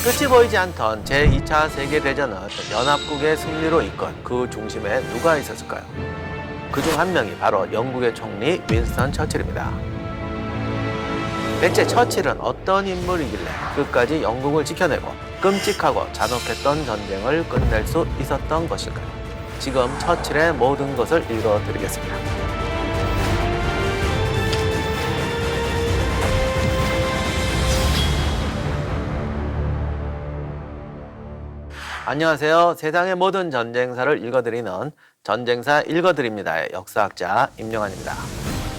끝이 보이지 않던 제2차 세계대전은 연합국의 승리로 이끈 그 중심에 누가 있었을까요? 그중 한 명이 바로 영국의 총리 윈스턴 처칠입니다. 대체 처칠은 어떤 인물이길래 끝까지 영국을 지켜내고 끔찍하고 잔혹했던 전쟁을 끝낼 수 있었던 것일까요? 지금 처칠의 모든 것을 읽어드리겠습니다. 안녕하세요. 세상의 모든 전쟁사를 읽어드리는 전쟁사 읽어드립니다의 역사학자 임영환입니다.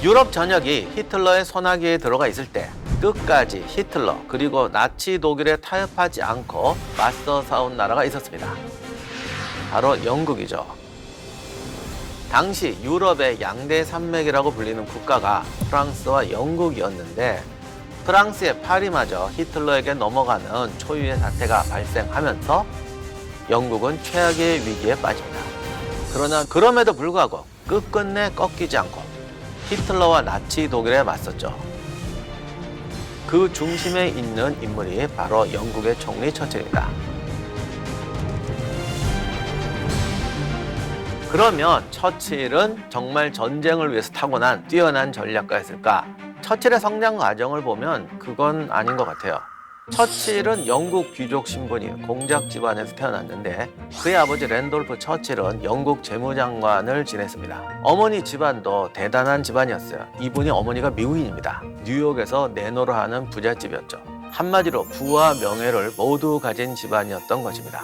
유럽 전역이 히틀러의 손아귀에 들어가 있을 때 끝까지 히틀러 그리고 나치 독일에 타협하지 않고 맞서 싸운 나라가 있었습니다. 바로 영국이죠. 당시 유럽의 양대 산맥이라고 불리는 국가가 프랑스와 영국이었는데 프랑스의 파리마저 히틀러에게 넘어가는 초유의 사태가 발생하면서 영국은 최악의 위기에 빠집니다. 그러나 그럼에도 불구하고 끝끝내 꺾이지 않고 히틀러와 나치 독일에 맞섰죠. 그 중심에 있는 인물이 바로 영국의 총리 처칠입니다. 그러면 처칠은 정말 전쟁을 위해서 타고난 뛰어난 전략가였을까? 처칠의 성장 과정을 보면 그건 아닌 것 같아요. 처칠은 영국 귀족 신분인 공작 집안에서 태어났는데 그의 아버지 랜돌프 처칠은 영국 재무장관을 지냈습니다. 어머니 집안도 대단한 집안이었어요. 이분이 어머니가 미국인입니다. 뉴욕에서 내노를 하는 부잣집이었죠. 한마디로 부와 명예를 모두 가진 집안이었던 것입니다.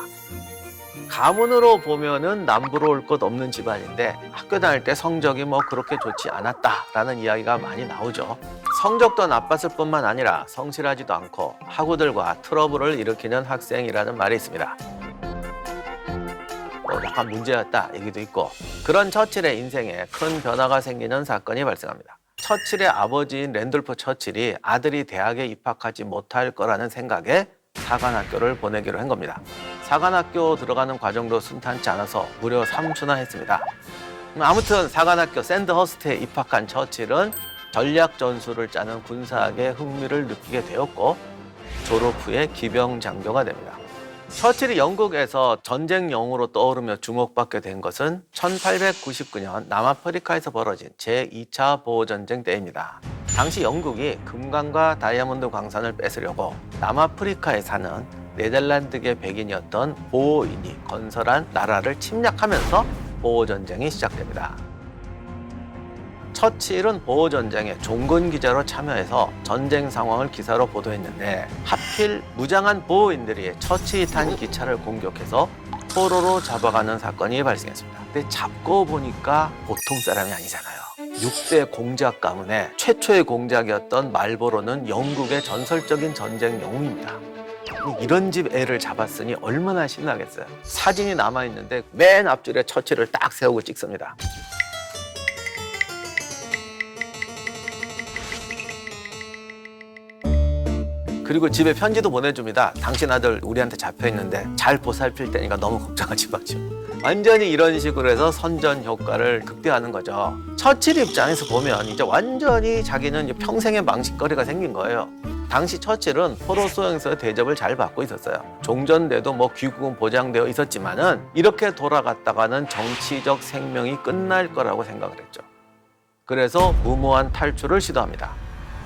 가문으로 보면은 남부러 올 것 없는 집안인데 학교 다닐 때 성적이 그렇게 좋지 않았다라는 이야기가 많이 나오죠. 성적도 나빴을 뿐만 아니라 성실하지도 않고 학우들과 트러블을 일으키는 학생이라는 말이 있습니다. 약간 문제였다 얘기도 있고 그런 처칠의 인생에 큰 변화가 생기는 사건이 발생합니다. 처칠의 아버지인 랜돌프 처칠이 아들이 대학에 입학하지 못할 거라는 생각에 사관학교를 보내기로 한 겁니다. 사관학교 들어가는 과정도 순탄치 않아서 무려 3수나 했습니다. 아무튼 사관학교 샌드허스트에 입학한 처칠은 전략 전술을 짜는 군사학에 흥미를 느끼게 되었고 졸업 후에 기병장교가 됩니다. 처칠이 영국에서 전쟁영웅으로 떠오르며 주목받게 된 것은 1899년 남아프리카에서 벌어진 제2차 보호전쟁 때입니다. 당시 영국이 금광과 다이아몬드 광산을 뺏으려고 남아프리카에 사는 네덜란드계 백인이었던 보호인이 건설한 나라를 침략하면서 보호전쟁이 시작됩니다. 처칠은 보호전쟁에 종군 기자로 참여해서 전쟁 상황을 기사로 보도했는데 하필 무장한 보호인들이 처칠이 탄 기차를 공격해서 포로로 잡아가는 사건이 발생했습니다. 근데 잡고 보니까 보통 사람이 아니잖아요. 6대 공작 가문의 최초의 공작이었던 말보로는 영국의 전설적인 전쟁 영웅입니다. 이런 집 애를 잡았으니 얼마나 신나겠어요. 사진이 남아있는데 맨 앞줄에 처칠을 딱 세우고 찍습니다. 그리고 집에 편지도 보내줍니다. 당신 아들 우리한테 잡혀있는데 잘 보살필 테니까 너무 걱정하지 마죠. 완전히 이런 식으로 해서 선전 효과를 극대화하는 거죠. 처칠 입장에서 보면 이제 완전히 자기는 평생의 망신거리가 생긴 거예요. 당시 처칠은 포로 수용소의 대접을 잘 받고 있었어요. 종전돼도 귀국은 보장되어 있었지만은 이렇게 돌아갔다가는 정치적 생명이 끝날 거라고 생각을 했죠. 그래서 무모한 탈출을 시도합니다.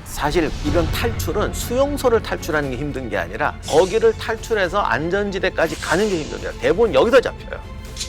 사실 이런 탈출은 수용소를 탈출하는 게 힘든 게 아니라 거기를 탈출해서 안전지대까지 가는 게 힘듭니다. 대부분 여기서 잡혀요.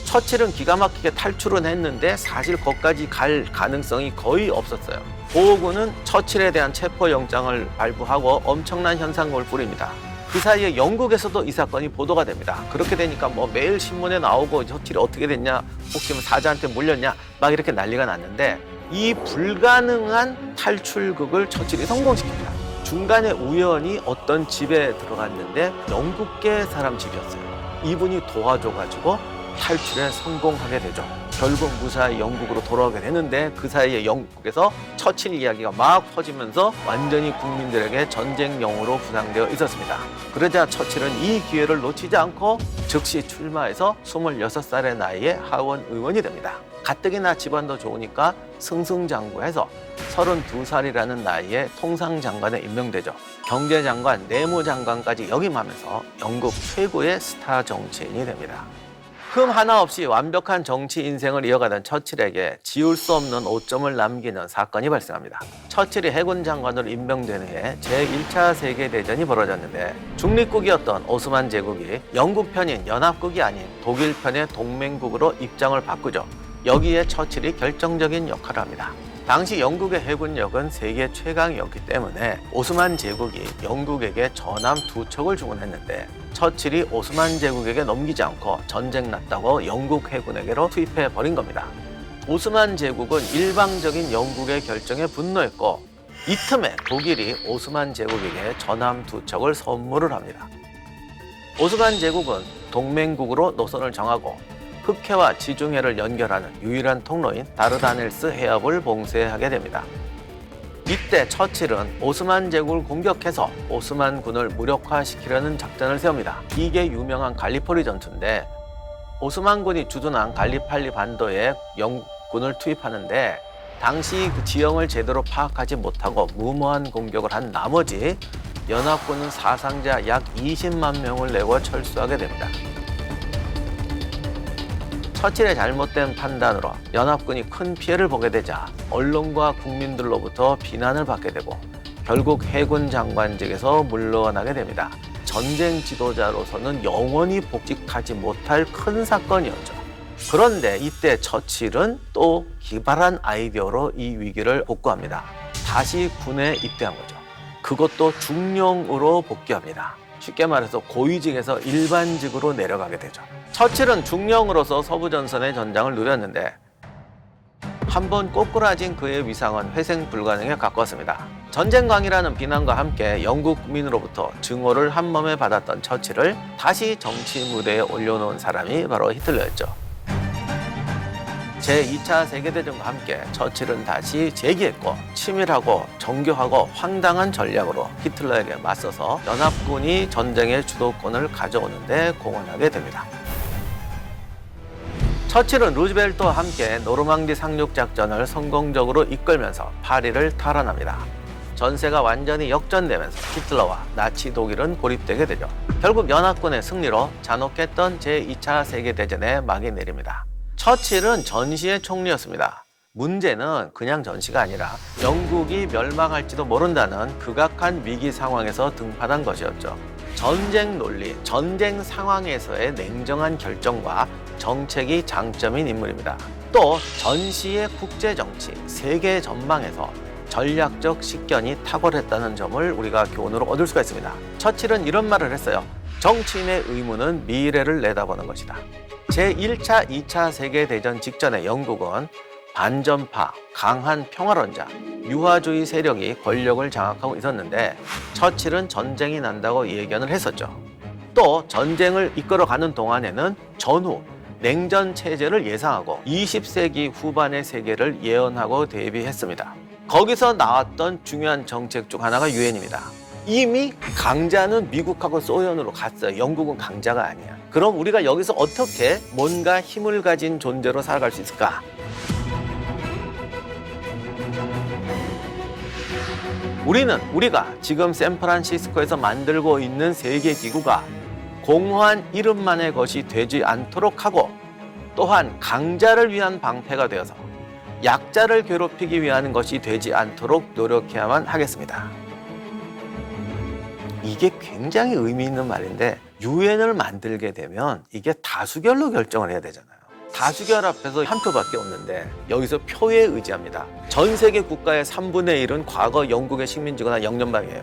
처칠은 기가 막히게 탈출은 했는데 사실 거기까지 갈 가능성이 거의 없었어요. 보호군은 처칠에 대한 체포영장을 발부하고 엄청난 현상금을 뿌립니다. 그 사이에 영국에서도 이 사건이 보도가 됩니다. 그렇게 되니까 매일 신문에 나오고 처칠이 어떻게 됐냐, 혹시 사자한테 물렸냐 막 이렇게 난리가 났는데 이 불가능한 탈출극을 처칠이 성공시킵니다. 중간에 우연히 어떤 집에 들어갔는데 영국계 사람 집이었어요. 이분이 도와줘가지고 탈출에 성공하게 되죠. 결국 무사히 영국으로 돌아오게 되는데 그 사이에 영국에서 처칠 이야기가 막 퍼지면서 완전히 국민들에게 전쟁용으로 부상되어 있었습니다. 그러자 처칠은 이 기회를 놓치지 않고 즉시 출마해서 26살의 나이에 하원 의원이 됩니다. 가뜩이나 집안도 좋으니까 승승장구해서 32살이라는 나이에 통상장관에 임명되죠. 경제장관, 내무장관까지 역임하면서 영국 최고의 스타 정치인이 됩니다. 흠 하나 없이 완벽한 정치 인생을 이어가던 처칠에게 지울 수 없는 오점을 남기는 사건이 발생합니다. 처칠이 해군 장관으로 임명된 해에 제1차 세계대전이 벌어졌는데 중립국이었던 오스만 제국이 영국 편인 연합국이 아닌 독일 편의 동맹국으로 입장을 바꾸죠. 여기에 처칠이 결정적인 역할을 합니다. 당시 영국의 해군력은 세계 최강이었기 때문에 오스만 제국이 영국에게 전함 2척을 주문했는데 처칠이 오스만 제국에게 넘기지 않고 전쟁 났다고 영국 해군에게로 투입해 버린 겁니다. 오스만 제국은 일방적인 영국의 결정에 분노했고 이 틈에 독일이 오스만 제국에게 전함 2척을 선물을 합니다. 오스만 제국은 동맹국으로 노선을 정하고 흑해와 지중해를 연결하는 유일한 통로인 다르다넬스 해협을 봉쇄하게 됩니다. 이때 처칠은 오스만 제국을 공격해서 오스만군을 무력화시키려는 작전을 세웁니다. 이게 유명한 갈리포리 전투인데 오스만군이 주둔한 갈리팔리 반도에 영국군을 투입하는데 당시 그 지형을 제대로 파악하지 못하고 무모한 공격을 한 나머지 연합군은 사상자 약 20만 명을 내고 철수하게 됩니다. 처칠의 잘못된 판단으로 연합군이 큰 피해를 보게 되자 언론과 국민들로부터 비난을 받게 되고 결국 해군 장관직에서 물러나게 됩니다. 전쟁 지도자로서는 영원히 복직하지 못할 큰 사건이었죠. 그런데 이때 처칠은 또 기발한 아이디어로 이 위기를 복구합니다. 다시 군에 입대한 거죠. 그것도 중령으로 복귀합니다. 쉽게 말해서 고위직에서 일반직으로 내려가게 되죠. 처칠은 중령으로서 서부전선의 전장을 누렸는데 한번 꼬꾸라진 그의 위상은 회생 불가능에 가까웠습니다. 전쟁광이라는 비난과 함께 영국 국민으로부터 증오를 한몸에 받았던 처칠을 다시 정치 무대에 올려놓은 사람이 바로 히틀러였죠. 제2차 세계대전과 함께 처칠은 다시 재기했고 치밀하고 정교하고 황당한 전략으로 히틀러에게 맞서서 연합군이 전쟁의 주도권을 가져오는 데 공헌하게 됩니다. 처칠은 루즈벨트와 함께 노르망디 상륙 작전을 성공적으로 이끌면서 파리를 탈환합니다. 전세가 완전히 역전되면서 히틀러와 나치 독일은 고립되게 되죠. 결국 연합군의 승리로 잔혹했던 제2차 세계대전에 막이 내립니다. 처칠은 전시의 총리였습니다. 문제는 그냥 전시가 아니라 영국이 멸망할지도 모른다는 극악한 위기 상황에서 등판한 것이었죠. 전쟁 논리, 전쟁 상황에서의 냉정한 결정과 정책이 장점인 인물입니다. 또 전시의 국제정치, 세계 전망에서 전략적 식견이 탁월했다는 점을 우리가 교훈으로 얻을 수가 있습니다. 처칠은 이런 말을 했어요. 정치인의 의무는 미래를 내다보는 것이다. 제1차, 2차 세계대전 직전에 영국은 반전파, 강한 평화론자, 유화주의 세력이 권력을 장악하고 있었는데 처칠은 전쟁이 난다고 예견을 했었죠. 또 전쟁을 이끌어가는 동안에는 전후, 냉전 체제를 예상하고 20세기 후반의 세계를 예언하고 대비했습니다. 거기서 나왔던 중요한 정책 중 하나가 유엔입니다. 이미 강자는 미국하고 소련으로 갔어요. 영국은 강자가 아니야. 그럼 우리가 여기서 어떻게 뭔가 힘을 가진 존재로 살아갈 수 있을까? 우리가 지금 샌프란시스코에서 만들고 있는 세계기구가 공허한 이름만의 것이 되지 않도록 하고 또한 강자를 위한 방패가 되어서 약자를 괴롭히기 위한 것이 되지 않도록 노력해야만 하겠습니다. 이게 굉장히 의미 있는 말인데 유엔을 만들게 되면 이게 다수결로 결정을 해야 되잖아요. 다수결 앞에서 한 표밖에 없는데 여기서 표에 의지합니다. 전 세계 국가의 3분의 1은 과거 영국의 식민지거나 영연방이에요.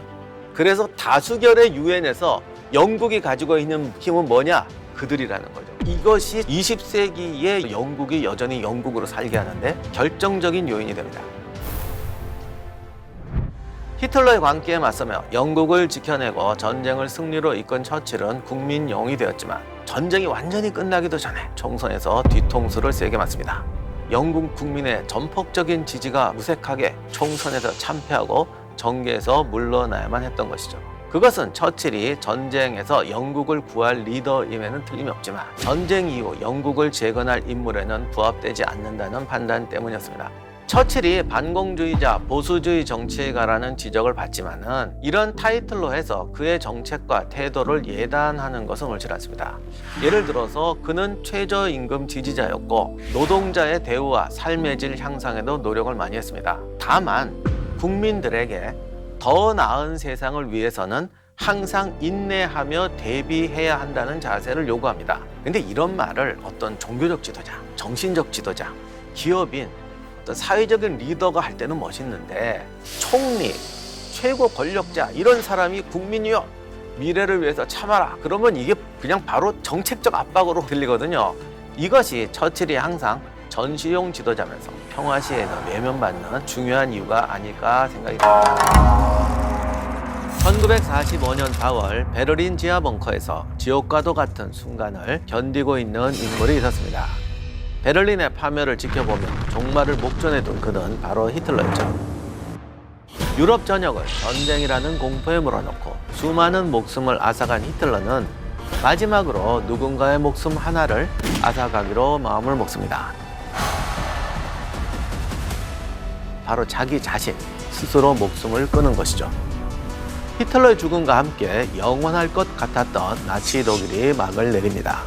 그래서 다수결의 유엔에서 영국이 가지고 있는 힘은 뭐냐? 그들이라는 거죠. 이것이 20세기에 영국이 여전히 영국으로 살게 하는데 결정적인 요인이 됩니다. 히틀러의 광기에 맞서며 영국을 지켜내고 전쟁을 승리로 이끈 처칠은 국민 영웅이 되었지만 전쟁이 완전히 끝나기도 전에 총선에서 뒤통수를 세게 맞습니다. 영국 국민의 전폭적인 지지가 무색하게 총선에서 참패하고 정계에서 물러나야만 했던 것이죠. 그것은 처칠이 전쟁에서 영국을 구할 리더임에는 틀림이 없지만 전쟁 이후 영국을 재건할 인물에는 부합되지 않는다는 판단 때문이었습니다. 처칠이 반공주의자, 보수주의 정치가라는 지적을 받지만은 이런 타이틀로 해서 그의 정책과 태도를 예단하는 것은 옳지 않습니다. 예를 들어서 그는 최저임금 지지자였고 노동자의 대우와 삶의 질 향상에도 노력을 많이 했습니다. 다만 국민들에게 더 나은 세상을 위해서는 항상 인내하며 대비해야 한다는 자세를 요구합니다. 근데 이런 말을 어떤 종교적 지도자, 정신적 지도자, 기업인, 어떤 사회적인 리더가 할 때는 멋있는데 총리, 최고 권력자 이런 사람이 국민이요 미래를 위해서 참아라 그러면 이게 그냥 바로 정책적 압박으로 들리거든요. 이것이 처칠이 항상 전시용 지도자면서 평화 시에는 외면받는 중요한 이유가 아닐까 생각이 듭니다. 1945년 4월 베를린 지하 벙커에서 지옥과도 같은 순간을 견디고 있는 인물이 있었습니다. 베를린의 파멸을 지켜보며 종말을 목전에 둔 그는 바로 히틀러였죠. 유럽 전역을 전쟁이라는 공포에 몰아넣고 수많은 목숨을 앗아간 히틀러는 마지막으로 누군가의 목숨 하나를 앗아가기로 마음을 먹습니다. 바로 자기 자신 스스로 목숨을 끊은 것이죠. 히틀러의 죽음과 함께 영원할 것 같았던 나치 독일이 막을 내립니다.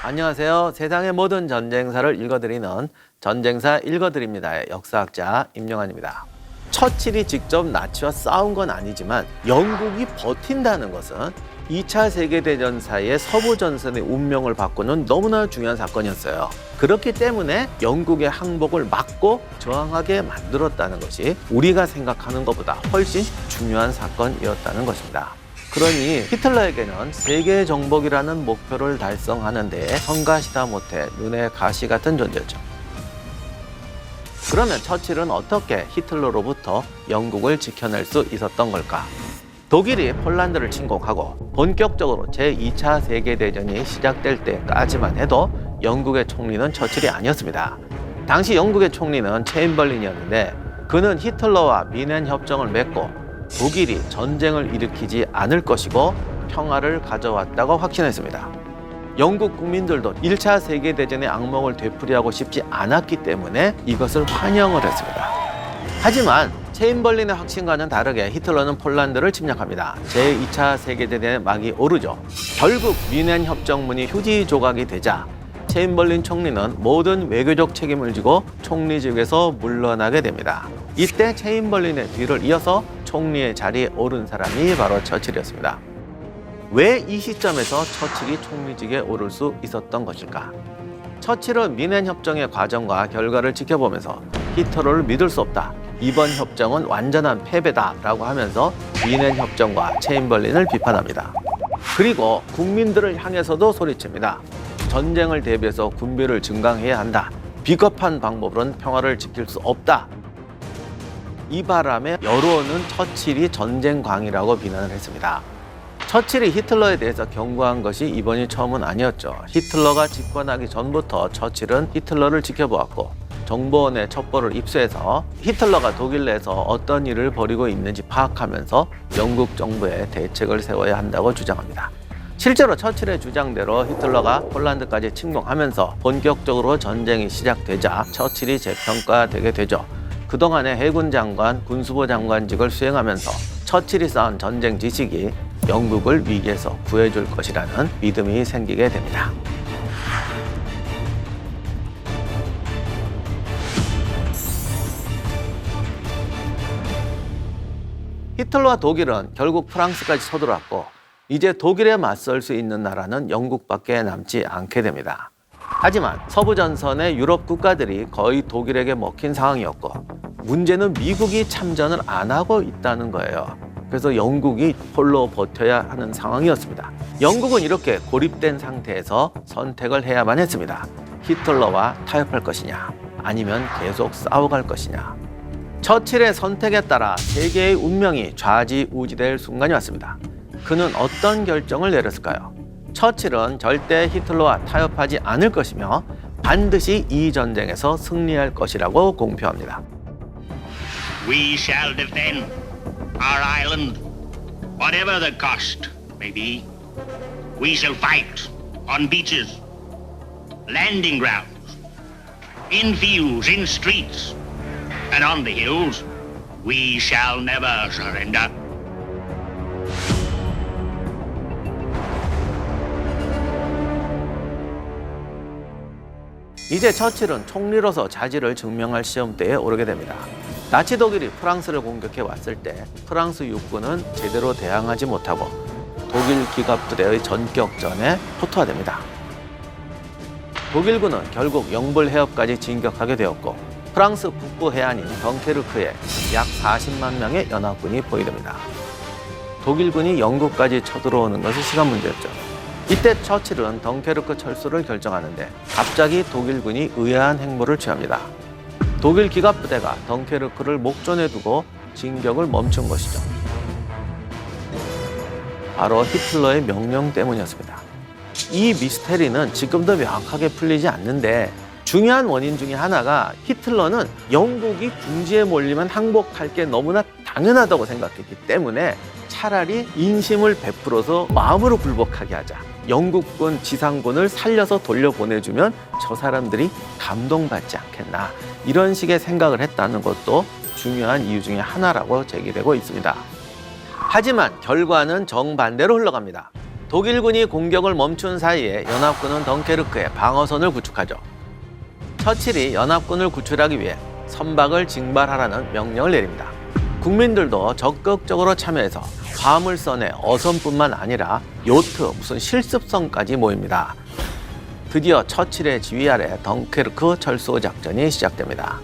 안녕하세요. 세상의 모든 전쟁사를 읽어드리는 전쟁사 읽어드립니다의 역사학자 임영환입니다. 처칠이 직접 나치와 싸운 건 아니지만 영국이 버틴다는 것은 2차 세계대전 사이에 서부전선의 운명을 바꾸는 너무나 중요한 사건이었어요. 그렇기 때문에 영국의 항복을 막고 저항하게 만들었다는 것이 우리가 생각하는 것보다 훨씬 중요한 사건이었다는 것입니다. 그러니 히틀러에게는 세계 정복이라는 목표를 달성하는 데에 성가시다 못해 눈의 가시 같은 존재였죠. 그러면 처칠은 어떻게 히틀러로부터 영국을 지켜낼 수 있었던 걸까? 독일이 폴란드를 침공하고 본격적으로 제2차 세계대전이 시작될 때까지만 해도 영국의 총리는 처칠이 아니었습니다. 당시 영국의 총리는 체인벌린이었는데 그는 히틀러와 미넨 협정을 맺고 독일이 전쟁을 일으키지 않을 것이고 평화를 가져왔다고 확신했습니다. 영국 국민들도 1차 세계대전의 악몽을 되풀이하고 싶지 않았기 때문에 이것을 환영을 했습니다. 하지만 체인벌린의 확신과는 다르게 히틀러는 폴란드를 침략합니다. 제2차 세계대전의 막이 오르죠. 결국 미넨 협정문이 휴지 조각이 되자 체인벌린 총리는 모든 외교적 책임을 지고 총리직에서 물러나게 됩니다. 이때 체인벌린의 뒤를 이어서 총리의 자리에 오른 사람이 바로 처칠이었습니다. 왜 이 시점에서 처칠이 총리직에 오를 수 있었던 것일까? 처칠은 미넨 협정의 과정과 결과를 지켜보면서 히틀러를 믿을 수 없다. 이번 협정은 완전한 패배다라고 하면서 미넨 협정과 체인벌린을 비판합니다. 그리고 국민들을 향해서도 소리칩니다. 전쟁을 대비해서 군비를 증강해야 한다. 비겁한 방법으로는 평화를 지킬 수 없다. 이 바람에 여론은 처칠이 전쟁광이라고 비난을 했습니다. 처칠이 히틀러에 대해서 경고한 것이 이번이 처음은 아니었죠. 히틀러가 집권하기 전부터 처칠은 히틀러를 지켜보았고 정보원의 첩보를 입수해서 히틀러가 독일 내에서 어떤 일을 벌이고 있는지 파악하면서 영국 정부에 대책을 세워야 한다고 주장합니다. 실제로 처칠의 주장대로 히틀러가 폴란드까지 침공하면서 본격적으로 전쟁이 시작되자 처칠이 재평가되게 되죠. 그동안의 해군 장관, 군수부 장관직을 수행하면서 처칠이 쌓은 전쟁 지식이 영국을 위기에서 구해줄 것이라는 믿음이 생기게 됩니다. 히틀러와 독일은 결국 프랑스까지 서들어왔고 이제 독일에 맞설 수 있는 나라는 영국밖에 남지 않게 됩니다. 하지만 서부전선의 유럽 국가들이 거의 독일에게 먹힌 상황이었고 문제는 미국이 참전을 안 하고 있다는 거예요. 그래서 영국이 홀로 버텨야 하는 상황이었습니다. 영국은 이렇게 고립된 상태에서 선택을 해야만 했습니다. 히틀러와 타협할 것이냐 아니면 계속 싸워갈 것이냐. 처칠의 선택에 따라 세계의 운명이 좌지우지될 순간이 왔습니다. 그는 어떤 결정을 내렸을까요? 처칠은 절대 히틀러와 타협하지 않을 것이며 반드시 이 전쟁에서 승리할 것이라고 공표합니다. We shall defend our island, whatever the cost may be. We shall fight on beaches, landing grounds, in fields, in streets, and on the hills. We shall never surrender. 이제 처칠은 총리로서 자질을 증명할 시험대에 오르게 됩니다. 나치 독일이 프랑스를 공격해 왔을 때 프랑스 육군은 제대로 대항하지 못하고 독일 기갑부대의 전격전에 초토화됩니다. 독일군은 결국 영불 해협까지 진격하게 되었고 프랑스 북부 해안인 덩케르크에 약 40만 명의 연합군이 포위됩니다. 독일군이 영국까지 쳐들어오는 것이 시간 문제였죠. 이때 처칠은 덩케르크 철수를 결정하는데 갑자기 독일군이 의아한 행보를 취합니다. 독일 기갑부대가 덩케르크를 목전에 두고 진격을 멈춘 것이죠. 바로 히틀러의 명령 때문이었습니다. 이 미스테리는 지금도 명확하게 풀리지 않는데 중요한 원인 중에 하나가 히틀러는 영국이 궁지에 몰리면 항복할 게 너무나 당연하다고 생각했기 때문에 차라리 인심을 베풀어서 마음으로 굴복하게 하자. 영국군 지상군을 살려서 돌려보내주면 저 사람들이 감동받지 않겠나. 이런 식의 생각을 했다는 것도 중요한 이유 중에 하나라고 제기되고 있습니다. 하지만 결과는 정반대로 흘러갑니다. 독일군이 공격을 멈춘 사이에 연합군은 덩케르크에 방어선을 구축하죠. 처칠이 연합군을 구출하기 위해 선박을 징발하라는 명령을 내립니다. 국민들도 적극적으로 참여해서 화물선의 어선뿐만 아니라 요트, 무슨 실습선까지 모입니다. 드디어 처칠의 지휘 아래 덩케르크 철수 작전이 시작됩니다.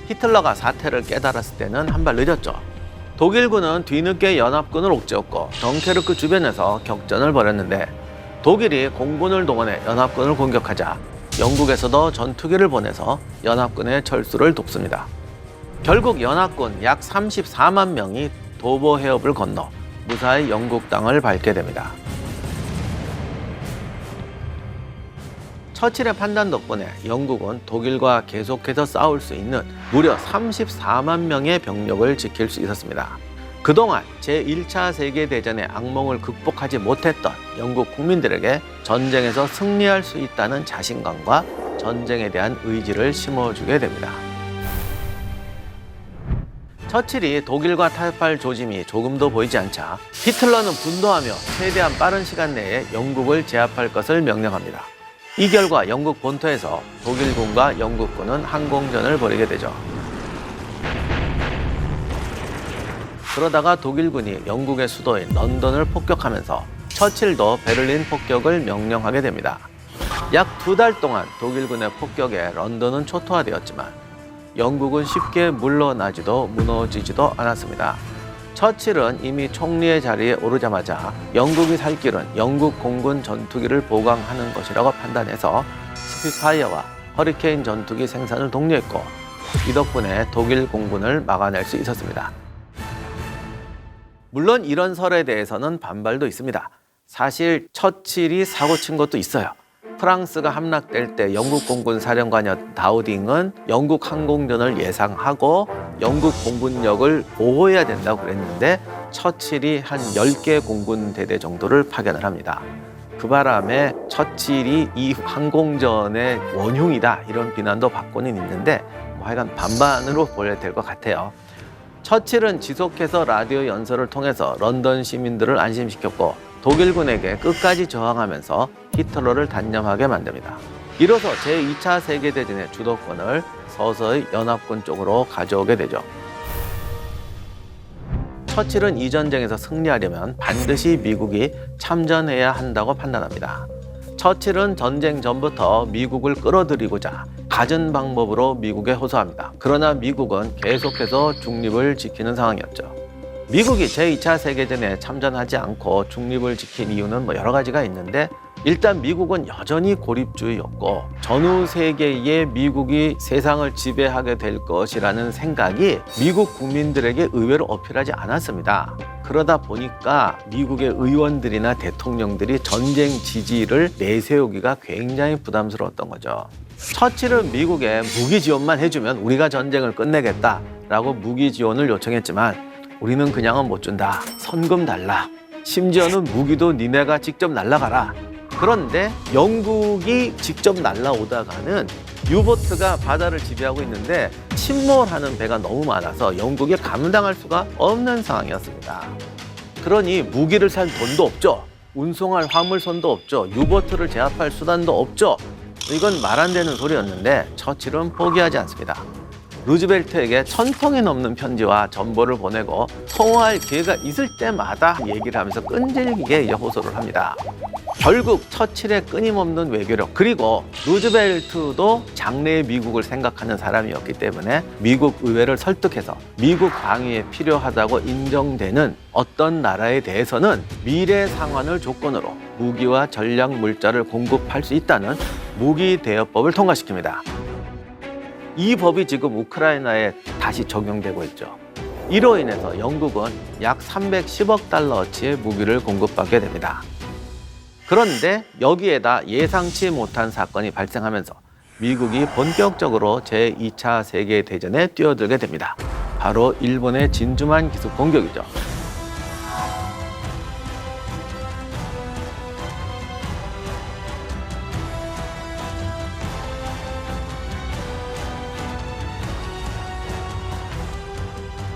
히틀러가 사태를 깨달았을 때는 한 발 늦었죠. 독일군은 뒤늦게 연합군을 옥죄었고 덩케르크 주변에서 격전을 벌였는데 독일이 공군을 동원해 연합군을 공격하자 영국에서도 전투기를 보내서 연합군의 철수를 돕습니다. 결국 연합군 약 34만 명이 도보 해협을 건너 무사히 영국 땅을 밟게 됩니다. 처칠의 판단 덕분에 영국은 독일과 계속해서 싸울 수 있는 무려 34만 명의 병력을 지킬 수 있었습니다. 그동안 제1차 세계대전의 악몽을 극복하지 못했던 영국 국민들에게 전쟁에서 승리할 수 있다는 자신감과 전쟁에 대한 의지를 심어주게 됩니다. 처칠이 독일과 타협할 조짐이 조금도 보이지 않자 히틀러는 분노하며 최대한 빠른 시간 내에 영국을 제압할 것을 명령합니다. 이 결과 영국 본토에서 독일군과 영국군은 항공전을 벌이게 되죠. 그러다가 독일군이 영국의 수도인 런던을 폭격하면서 처칠도 베를린 폭격을 명령하게 됩니다. 약 2달 동안 독일군의 폭격에 런던은 초토화되었지만 영국은 쉽게 물러나지도 무너지지도 않았습니다. 처칠은 이미 총리의 자리에 오르자마자 영국이 살 길은 영국 공군 전투기를 보강하는 것이라고 판단해서 스피파이어와 허리케인 전투기 생산을 독려했고 이 덕분에 독일 공군을 막아낼 수 있었습니다. 물론 이런 설에 대해서는 반발도 있습니다. 사실 처칠이 사고친 것도 있어요. 프랑스가 함락될 때 영국 공군 사령관이었던 다우딩은 영국 항공전을 예상하고 영국 공군력을 보호해야 된다고 그랬는데 처칠이 한 10개 공군 대대 정도를 파견을 합니다. 그 바람에 처칠이 이 항공전의 원흉이다 이런 비난도 받고는 있는데 하여간 반반으로 보여야 될 것 같아요. 처칠은 지속해서 라디오 연설을 통해서 런던 시민들을 안심시켰고 독일군에게 끝까지 저항하면서 히틀러를 단념하게 만듭니다. 이로써 제2차 세계대전의 주도권을 서서히 연합군 쪽으로 가져오게 되죠. 처칠은 이 전쟁에서 승리하려면 반드시 미국이 참전해야 한다고 판단합니다. 처칠은 전쟁 전부터 미국을 끌어들이고자 갖은 방법으로 미국에 호소합니다. 그러나 미국은 계속해서 중립을 지키는 상황이었죠. 미국이 제2차 세계전에 참전하지 않고 중립을 지킨 이유는 여러 가지가 있는데 일단 미국은 여전히 고립주의였고 전후 세계에 미국이 세상을 지배하게 될 것이라는 생각이 미국 국민들에게 의외로 어필하지 않았습니다. 그러다 보니까 미국의 의원들이나 대통령들이 전쟁 지지를 내세우기가 굉장히 부담스러웠던 거죠. 처칠은 미국에 무기 지원만 해주면 우리가 전쟁을 끝내겠다라고 무기 지원을 요청했지만 우리는 그냥은 못 준다. 선금 달라. 심지어는 무기도 니네가 직접 날라가라. 그런데 영국이 직접 날라오다가는 유보트가 바다를 지배하고 있는데 침몰하는 배가 너무 많아서 영국이 감당할 수가 없는 상황이었습니다. 그러니 무기를 살 돈도 없죠. 운송할 화물선도 없죠. 유보트를 제압할 수단도 없죠. 이건 말 안 되는 소리였는데 처칠은 포기하지 않습니다. 루즈벨트에게 1000통이 넘는 편지와 전보를 보내고 통화할 기회가 있을 때마다 얘기를 하면서 끈질기게 호소를 합니다. 결국 처칠의 끊임없는 외교력, 그리고 루즈벨트도 장래의 미국을 생각하는 사람이었기 때문에 미국 의회를 설득해서 미국 방위에 필요하다고 인정되는 어떤 나라에 대해서는 미래 상환을 조건으로 무기와 전략 물자를 공급할 수 있다는 무기 대여법을 통과시킵니다. 이 법이 지금 우크라이나에 다시 적용되고 있죠. 이로 인해서 영국은 약 310억 달러어치의 무기를 공급받게 됩니다. 그런데 여기에다 예상치 못한 사건이 발생하면서 미국이 본격적으로 제2차 세계대전에 뛰어들게 됩니다. 바로 일본의 진주만 기습 공격이죠.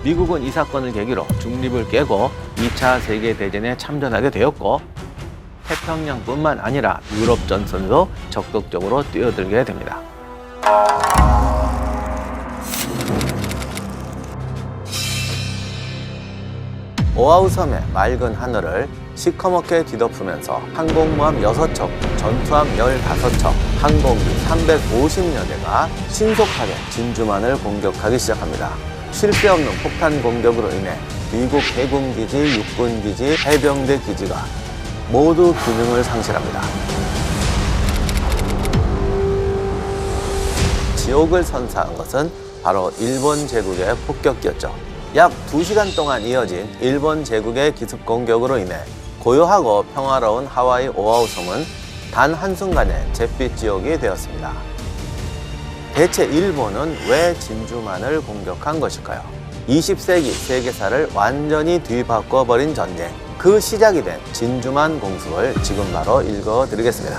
미국은 이 사건을 계기로 중립을 깨고 2차 세계대전에 참전하게 되었고 태평양뿐만 아니라 유럽 전선에도 적극적으로 뛰어들게 됩니다. 오아후 섬의 맑은 하늘을 시커멓게 뒤덮으면서 항공모함 6척, 전투함 15척, 항공기 350여 대가 신속하게 진주만을 공격하기 시작합니다. 쉴 새 없는 폭탄 공격으로 인해 미국 해군기지, 육군기지, 해병대 기지가 모두 기능을 상실합니다. 지옥을 선사한 것은 바로 일본 제국의 폭격기였죠. 약 2시간 동안 이어진 일본 제국의 기습 공격으로 인해 고요하고 평화로운 하와이 오아후 섬은 단 한순간에 잿빛 지옥이 되었습니다. 대체 일본은 왜 진주만을 공격한 것일까요? 20세기 세계사를 완전히 뒤바꿔버린 전쟁, 그 시작이 된 진주만 공습을 지금 바로 읽어드리겠습니다.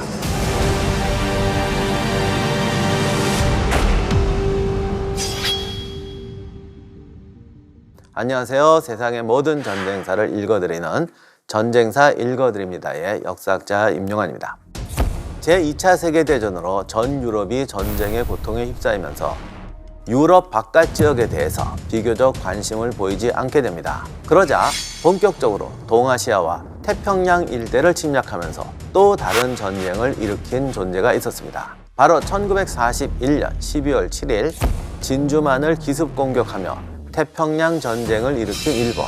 안녕하세요. 세상의 모든 전쟁사를 읽어드리는 전쟁사 읽어드립니다의 역사학자 임용환입니다. 제2차 세계대전으로 전 유럽이 전쟁의 고통에 휩싸이면서 유럽 바깥 지역에 대해서 비교적 관심을 보이지 않게 됩니다. 그러자 본격적으로 동아시아와 태평양 일대를 침략하면서 또 다른 전쟁을 일으킨 존재가 있었습니다. 바로 1941년 12월 7일 진주만을 기습 공격하며 태평양 전쟁을 일으킨 일본.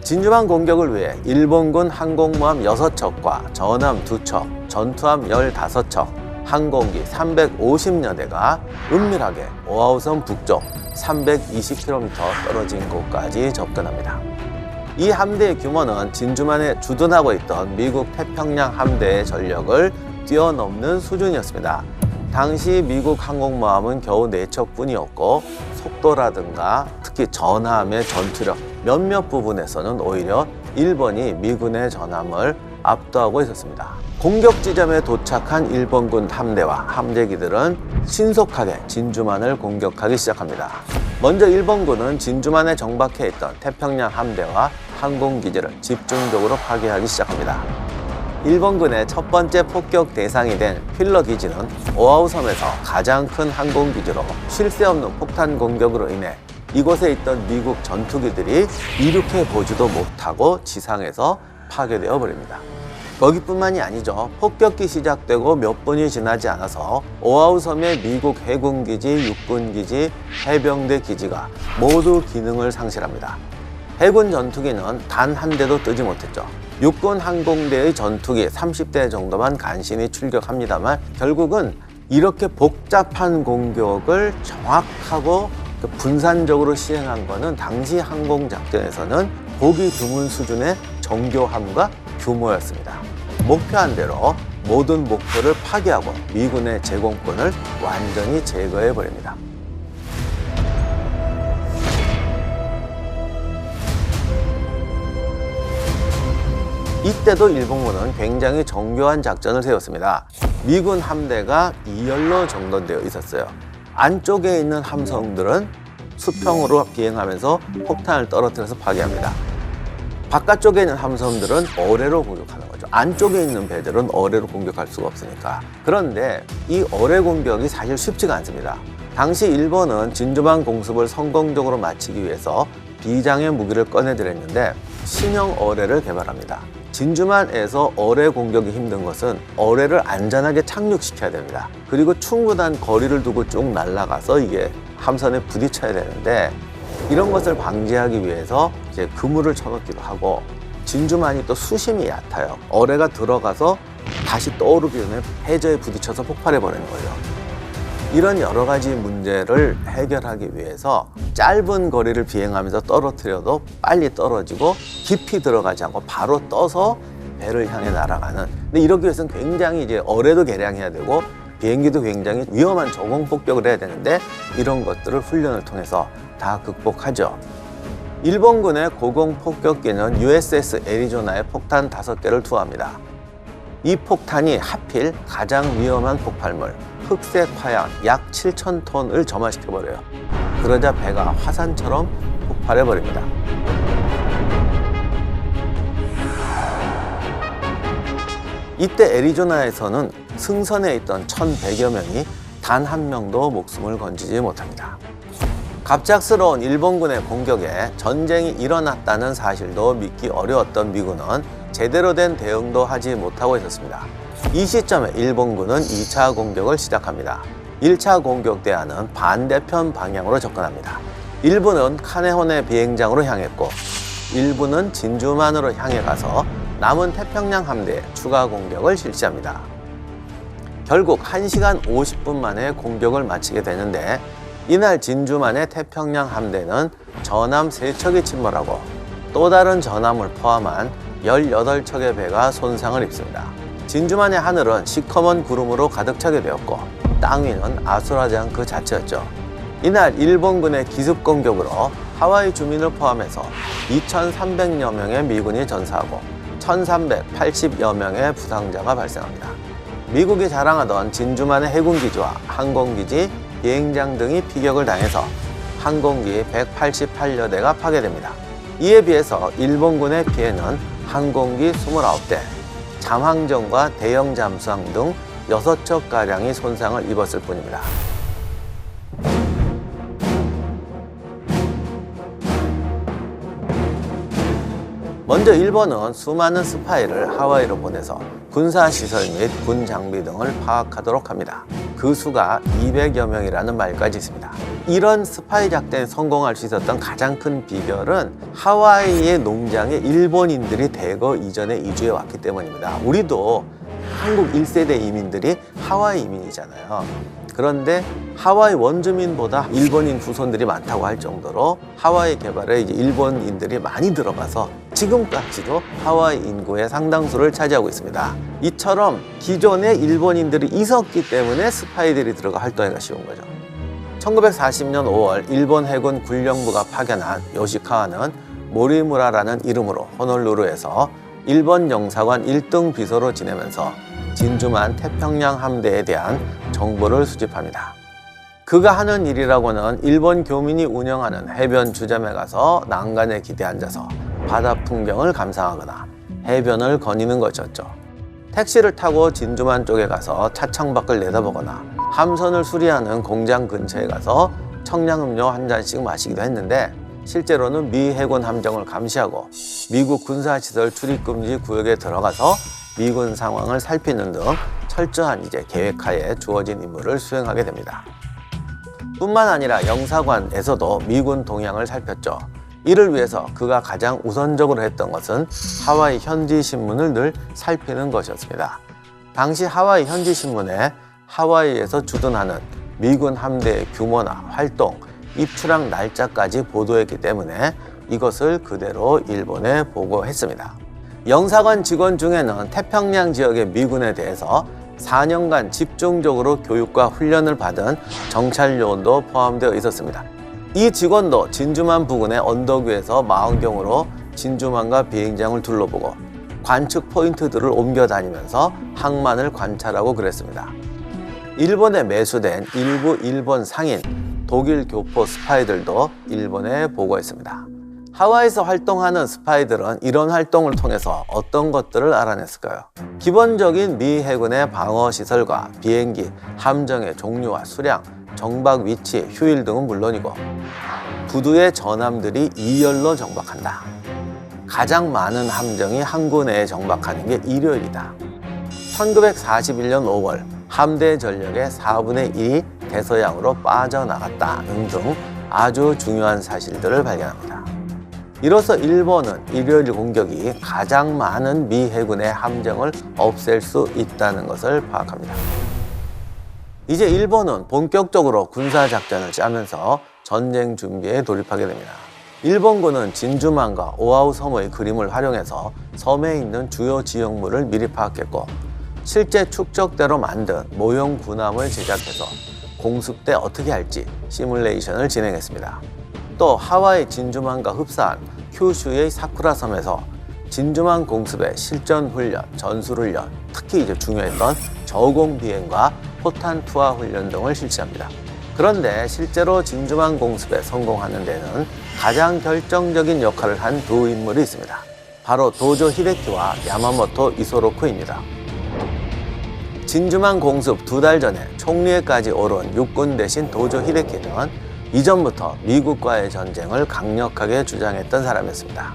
진주만 공격을 위해 일본군 항공모함 6척과 전함 2척, 전투함 15척, 항공기 350여 대가 은밀하게 오아후섬 북쪽 320km 떨어진 곳까지 접근합니다. 이 함대의 규모는 진주만에 주둔하고 있던 미국 태평양 함대의 전력을 뛰어넘는 수준이었습니다. 당시 미국 항공모함은 겨우 4척뿐이었고 속도라든가 특히 전함의 전투력 몇몇 부분에서는 오히려 일본이 미군의 전함을 압도하고 있었습니다. 공격 지점에 도착한 일본군 함대와 함재기들은 신속하게 진주만을 공격하기 시작합니다. 먼저 일본군은 진주만에 정박해 있던 태평양 함대와 항공기지를 집중적으로 파괴하기 시작합니다. 일본군의 첫 번째 폭격 대상이 된 휠러 기지는 오아후 섬에서 가장 큰 항공기지로 쉴 새 없는 폭탄 공격으로 인해 이곳에 있던 미국 전투기들이 이륙해 보지도 못하고 지상에서 파괴되어 버립니다. 거기뿐만이 아니죠. 폭격기 시작되고 몇 분이 지나지 않아서 오아후 섬의 미국 해군기지, 육군기지, 해병대 기지가 모두 기능을 상실합니다. 해군 전투기는 단 한 대도 뜨지 못했죠. 육군 항공대의 전투기 30대 정도만 간신히 출격합니다만 결국은 이렇게 복잡한 공격을 정확하고 분산적으로 시행한 것은 당시 항공작전에서는 보기 드문 수준의 정교함과 규모였습니다. 목표한 대로 모든 목표를 파괴하고 미군의 제공권을 완전히 제거해버립니다. 이때도 일본군은 굉장히 정교한 작전을 세웠습니다. 미군 함대가 2열로 정돈되어 있었어요. 안쪽에 있는 함선들은 수평으로 비행하면서 폭탄을 떨어뜨려서 파괴합니다. 바깥쪽에 있는 함선들은 어뢰로 공격하는 거죠. 안쪽에 있는 배들은 어뢰로 공격할 수가 없으니까. 그런데 이 어뢰 공격이 사실 쉽지가 않습니다. 당시 일본은 진주만 공습을 성공적으로 마치기 위해서 비장의 무기를 꺼내들였는데 신형 어뢰를 개발합니다. 진주만에서 어뢰 공격이 힘든 것은 어뢰를 안전하게 착륙시켜야 됩니다. 그리고 충분한 거리를 두고 쭉 날아가서 이게 함선에 부딪혀야 되는데 이런 것을 방지하기 위해서 이제 그물을 쳐놓기도 하고 진주만이 또 수심이 얕아요. 어뢰가 들어가서 다시 떠오르기 전에 해저에 부딪혀서 폭발해버리는 거죠. 이런 여러 가지 문제를 해결하기 위해서 짧은 거리를 비행하면서 떨어뜨려도 빨리 떨어지고 깊이 들어가지 않고 바로 떠서 배를 향해 날아가는. 근데 이러기 위해서는 굉장히 이제 어뢰도 개량해야 되고 비행기도 굉장히 위험한 저공 폭격을 해야 되는데 이런 것들을 훈련을 통해서 다 극복하죠. 일본군의 고공 폭격기는 USS 애리조나에 폭탄 5개를 투하합니다. 이 폭탄이 하필 가장 위험한 폭발물 흑색 화약 약 7,000톤을 점화시켜버려요. 그러자 배가 화산처럼 폭발해버립니다. 이때 애리조나에서는 승선에 있던 1,100여 명이 단 한 명도 목숨을 건지지 못합니다. 갑작스러운 일본군의 공격에 전쟁이 일어났다는 사실도 믿기 어려웠던 미군은 제대로 된 대응도 하지 못하고 있었습니다. 이 시점에 일본군은 2차 공격을 시작합니다. 1차 공격 대안은 반대편 방향으로 접근합니다. 일부는 카네호네 비행장으로 향했고 일부는 진주만으로 향해 가서 남은 태평양 함대에 추가 공격을 실시합니다. 결국 1시간 50분 만에 공격을 마치게 되는데 이날 진주만의 태평양 함대는 전함 3척이 침몰하고 또 다른 전함을 포함한 18척의 배가 손상을 입습니다. 진주만의 하늘은 시커먼 구름으로 가득 차게 되었고 땅 위는 아수라장 그 자체였죠. 이날 일본군의 기습 공격으로 하와이 주민을 포함해서 2,300여 명의 미군이 전사하고 1,380여 명의 부상자가 발생합니다. 미국이 자랑하던 진주만의 해군기지와 항공기지, 비행장 등이 피격을 당해서 항공기 188여 대가 파괴됩니다. 이에 비해서 일본군의 피해는 항공기 29대, 잠항정과 대형 잠수함 등 6척가량이 손상을 입었을 뿐입니다. 먼저 일본은 수많은 스파이를 하와이로 보내서 군사시설 및 군 장비 등을 파악하도록 합니다. 그 수가 200여 명이라는 말까지 있습니다. 이런 스파이 작전에 성공할 수 있었던 가장 큰 비결은 하와이의 농장에 일본인들이 대거 이전에 이주해 왔기 때문입니다. 우리도 한국 1세대 이민들이 하와이 이민이잖아요. 그런데 하와이 원주민보다 일본인 후손들이 많다고 할 정도로 하와이 개발에 이제 일본인들이 많이 들어가서 지금까지도 하와이 인구의 상당수를 차지하고 있습니다. 이처럼 기존에 일본인들이 있었기 때문에 스파이들이 들어가 활동하기가 쉬운 거죠. 1940년 5월 일본 해군 군령부가 파견한 요시카와는 모리무라라는 이름으로 호놀루루에서 일본 영사관 1등 비서로 지내면서 진주만 태평양 함대에 대한 정보를 수집합니다. 그가 하는 일이라고는 일본 교민이 운영하는 해변 주점에 가서 난간에 기대 앉아서 바다 풍경을 감상하거나 해변을 거니는 것이었죠. 택시를 타고 진주만 쪽에 가서 차창 밖을 내다보거나 함선을 수리하는 공장 근처에 가서 청량음료 한 잔씩 마시기도 했는데 실제로는 미 해군 함정을 감시하고 미국 군사시설 출입금지 구역에 들어가서 미군 상황을 살피는 등 철저한 이제 계획하에 주어진 임무를 수행하게 됩니다. 뿐만 아니라 영사관에서도 미군 동향을 살폈죠. 이를 위해서 그가 가장 우선적으로 했던 것은 하와이 현지 신문을 늘 살피는 것이었습니다. 당시 하와이 현지 신문에 하와이에서 주둔하는 미군 함대의 규모나 활동, 입출항 날짜까지 보도했기 때문에 이것을 그대로 일본에 보고했습니다. 영사관 직원 중에는 태평양 지역의 미군에 대해서 4년간 집중적으로 교육과 훈련을 받은 정찰 요원도 포함되어 있었습니다. 이 직원도 진주만 부근의 언덕 위에서 망원경으로 진주만과 비행장을 둘러보고 관측 포인트들을 옮겨 다니면서 항만을 관찰하고 그랬습니다. 일본에 매수된 일부 일본 상인, 독일 교포 스파이들도 일본에 보고했습니다. 하와이에서 활동하는 스파이들은 이런 활동을 통해서 어떤 것들을 알아냈을까요? 기본적인 미 해군의 방어 시설과 비행기, 함정의 종류와 수량, 정박 위치, 휴일 등은 물론이고 부두의 전함들이 2열로 정박한다. 가장 많은 함정이 항구 내에 정박하는 게 일요일이다. 1941년 5월 함대 전력의 4분의 1이 대서양으로 빠져나갔다 등 아주 중요한 사실들을 발견합니다. 이로써 일본은 일요일 공격이 가장 많은 미 해군의 함정을 없앨 수 있다는 것을 파악합니다. 이제 일본은 본격적으로 군사작전을 짜면서 전쟁 준비에 돌입하게 됩니다. 일본군은 진주만과 오아후 섬의 그림을 활용해서 섬에 있는 주요 지형물을 미리 파악했고 실제 축적대로 만든 모형 군함을 제작해서 공습 때 어떻게 할지 시뮬레이션을 진행했습니다. 또 하와이 진주만과 흡사한 큐슈의 사쿠라 섬에서 진주만 공습의 실전 훈련, 전술 훈련, 특히 중요했던 저공 비행과 포탄 투하 훈련 등을 실시합니다. 그런데 실제로 진주만 공습에 성공하는 데는 가장 결정적인 역할을 한 두 인물이 있습니다. 바로 도조 히데키와 야마모토 이소로쿠입니다. 진주만 공습 2달 전에 총리에까지 오른 육군 대신 도조 히데키는 이전부터 미국과의 전쟁을 강력하게 주장했던 사람이었습니다.